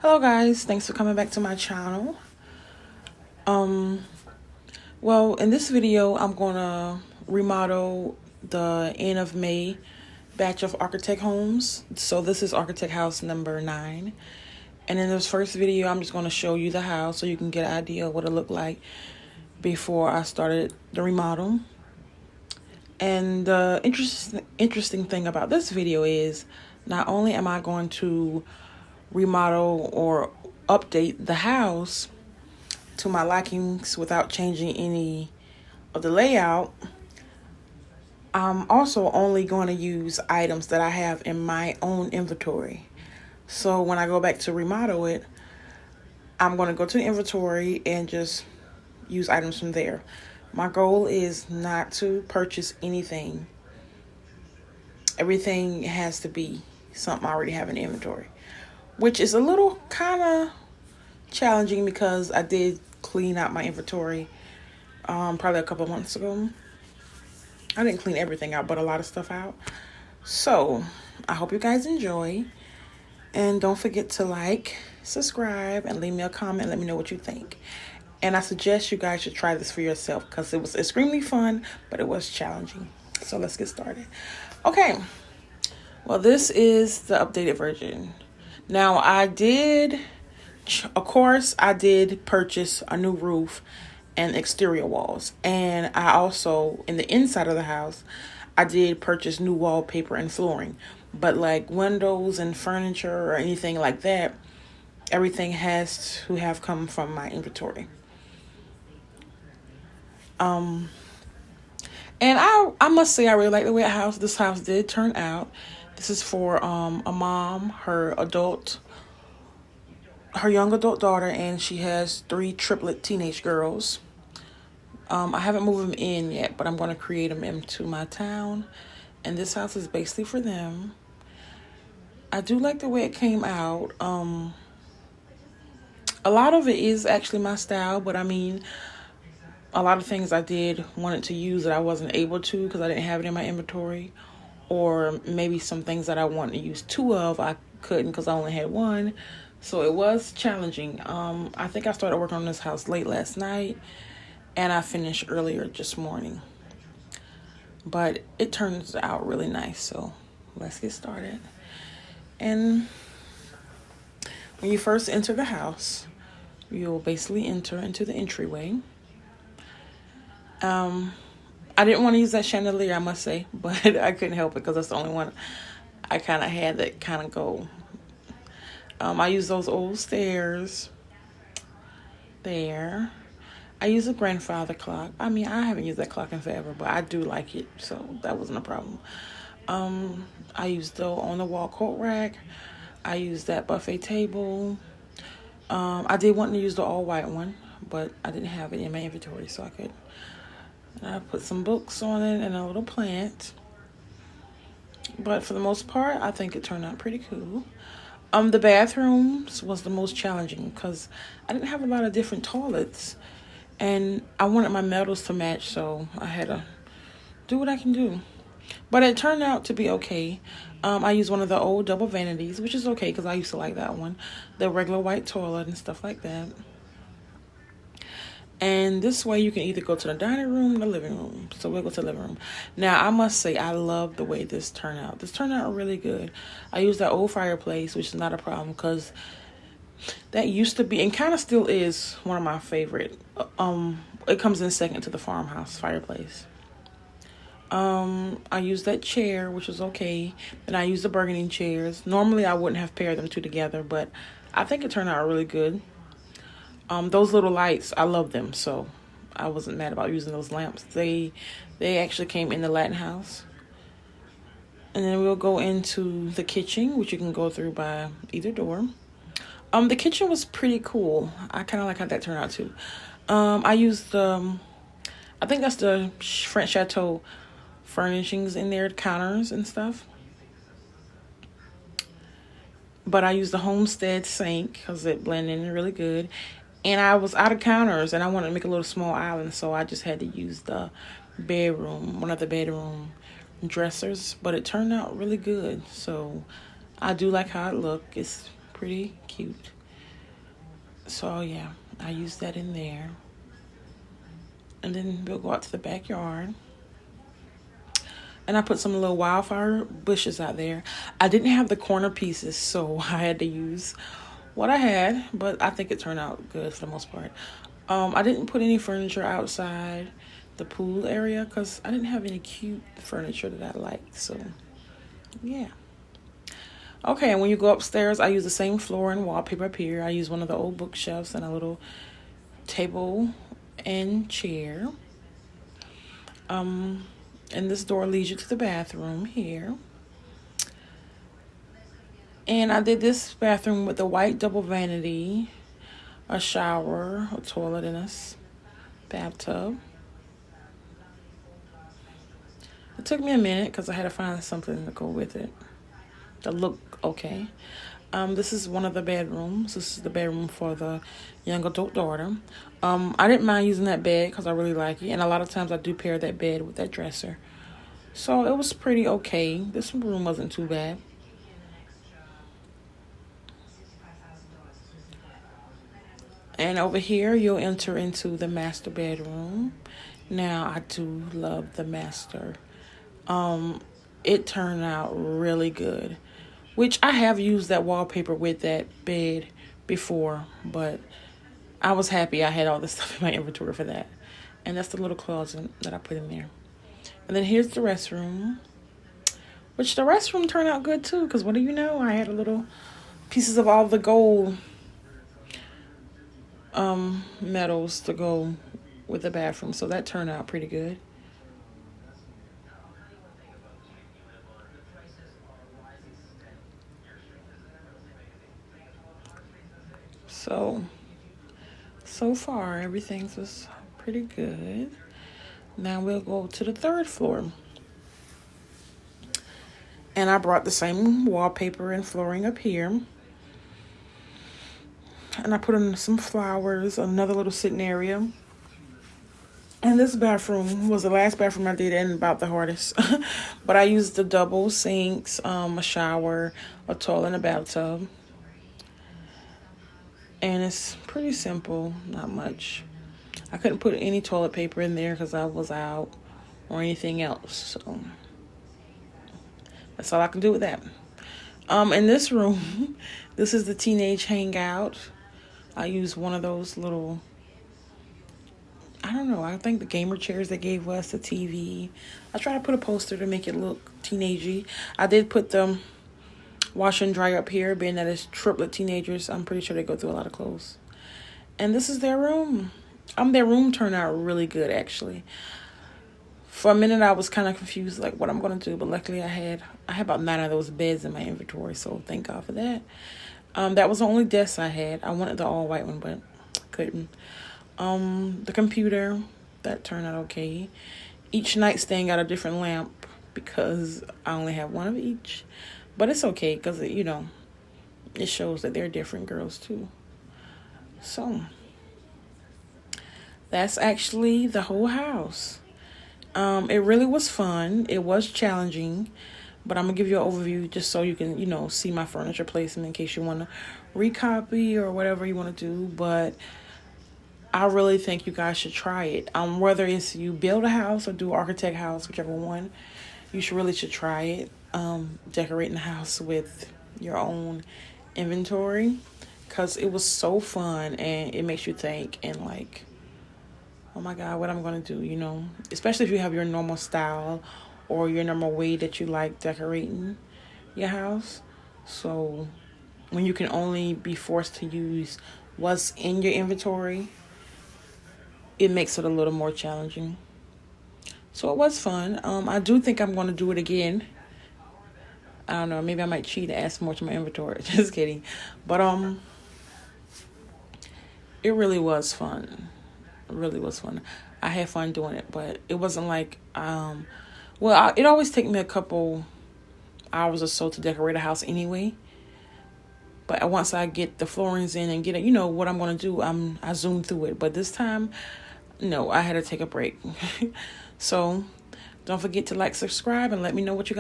Hello guys, thanks for coming back to my channel. Well, in this video, I'm gonna remodel the end of May batch of Architect homes. So this is Architect house number 9. And in this first video, I'm just gonna show you the house so you can get an idea of what it looked like before I started the remodel. And the interesting thing about this video is not only am I going to remodel or update the house to my likings without changing any of the layout, I'm also only going to use items that I have in my own inventory. So when I go back to remodel it, I'm going to go to the inventory and just use items from there. My goal is not to purchase anything. Everything has to be something I already have in the inventory, which is a little kind of challenging because I did clean out my inventory probably a couple months ago. I didn't clean everything out, but a lot of stuff out. So I hope you guys enjoy, and don't forget to like, subscribe, and leave me a comment and let me know what you think. And I suggest you guys should try this for yourself because it was extremely fun, but it was challenging. So let's get started. Okay, well, this is the updated version. Now, I did purchase a new roof and exterior walls. And I also, in the inside of the house, I did purchase new wallpaper and flooring. But like windows and furniture or anything like that, everything has to have come from my inventory. And I must say I really like the way this house did turn out. This is for a mom, her young adult daughter, and she has 3 triplet teenage girls. I haven't moved them in yet, but I'm going to create them into my town. And this house is basically for them. I do like the way it came out. A lot of it is actually my style, but I mean, a lot of things I did wanted to use that I wasn't able to because I didn't have it in my inventory. Or maybe some things that I wanted to use 2 of, I couldn't because I only had 1. So it was challenging. I think I started working on this house late last night, and I finished earlier this morning. But it turns out really nice, so let's get started. And when you first enter the house, you'll basically enter into the entryway. I didn't want to use that chandelier, I must say, but I couldn't help it because that's the only one I kind of had that kind of go. I use those old stairs there. I use a grandfather clock. I mean, I haven't used that clock in forever, but I do like it, so that wasn't a problem. I used the on-the-wall coat rack. I used that buffet table. I did want to use the all-white one, but I didn't have it in my inventory, so I could. I put some books on it and a little plant. But for the most part, I think it turned out pretty cool. The bathrooms was the most challenging because I didn't have a lot of different toilets. And I wanted my metals to match, so I had to do what I can do. But it turned out to be okay. I used one of the old double vanities, which is okay because I used to like that one. The regular white toilet and stuff like that. And this way you can either go to the dining room or the living room. So we'll go to the living room. Now, I must say, I love the way this turned out. This turned out really good. I used that old fireplace, which is not a problem because that used to be, and kind of still is, one of my favorite. It comes in second to the farmhouse fireplace. I used that chair, which was okay. Then I used the burgundy chairs. Normally, I wouldn't have paired them 2 together, but I think it turned out really good. Those little lights, I love them, so I wasn't mad about using those lamps. They actually came in the Latin house. And then we'll go into the kitchen, which you can go through by either door. The kitchen was pretty cool. I kind of like how that turned out too. I used I think that's the French Chateau furnishings in there, counters and stuff. But I used the Homestead sink because it blended in really good. And I was out of counters and I wanted to make a little small island, so I just had to use the one of the bedroom dressers. But it turned out really good, so I do like how it looked. It's pretty cute. So yeah, I use that in there. And then we'll go out to the backyard. And I put some little wildflower bushes out there. I didn't have the corner pieces, so I had to use what I had, but I think it turned out good for the most part. I didn't put any furniture outside the pool area because I didn't have any cute furniture that I liked. So yeah. Okay, and when you go upstairs, I use the same floor and wallpaper up here. I use one of the old bookshelves and a little table and chair. And this door leads you to the bathroom here. And I did this bathroom with a white double vanity, a shower, a toilet, and a bathtub. It took me a minute because I had to find something to go with it that looked okay. This is one of the bedrooms. This is the bedroom for the young adult daughter. I didn't mind using that bed because I really like it. And a lot of times I do pair that bed with that dresser. So it was pretty okay. This room wasn't too bad. And over here, you'll enter into the master bedroom. Now, I do love the master. It turned out really good. Which I have used that wallpaper with that bed before, but I was happy I had all this stuff in my inventory for that. And that's the little closet that I put in there. And then here's the restroom, which the restroom turned out good too, because what do you know? I had a little pieces of all the gold metals to go with the bathroom, so that turned out pretty good. So far everything's was pretty good. Now we'll go to the third floor. And I brought the same wallpaper and flooring up here. And I put in some flowers, another little sitting area. And this bathroom was the last bathroom I did and about the hardest. But I used the double sinks, a shower, a toilet, and a bathtub. And it's pretty simple, not much. I couldn't put any toilet paper in there because I was out or anything else. So that's all I can do with that. In this room, this is the Teenage Hangout. I use one of those little, I don't know, I think the gamer chairs they gave us, the TV. I try to put a poster to make it look teenagey. I did put the wash and dry up here, being that it's triplet teenagers. I'm pretty sure they go through a lot of clothes. And this is their room. Their room turned out really good, actually. For a minute, I was kind of confused, like what I'm going to do. But luckily, I had about 9 of those beds in my inventory, so thank God for that. That was the only desk I had. I wanted the all-white one, but couldn't. The computer, that turned out okay. Each nightstand got a different lamp because I only have one of each. But it's okay because, you know, it shows that they're different girls, too. So that's actually the whole house. It really was fun. It was challenging, but I'm gonna give you an overview just so you can, you know, see my furniture placement in case you want to recopy or whatever you want to do. But I really think you guys should try it. Whether it's you build a house or do architect house, whichever one, you should try it. Decorating the house with your own inventory, because it was so fun and it makes you think and like, oh my God, what I'm going to do, you know, especially if you have your normal style or your normal way that you like decorating your house. So when you can only be forced to use what's in your inventory, it makes it a little more challenging. So it was fun. I do think I'm going to do it again. I don't know, maybe I might cheat and add some more to my inventory. Just kidding. But it really was fun. It really was fun. I had fun doing it, but it wasn't like it always takes me a couple hours or so to decorate a house anyway. But once I get the floorings in and get it, you know what I'm going to do, I zoom through it. But this time, no, I had to take a break. So don't forget to like, subscribe, and let me know what you guys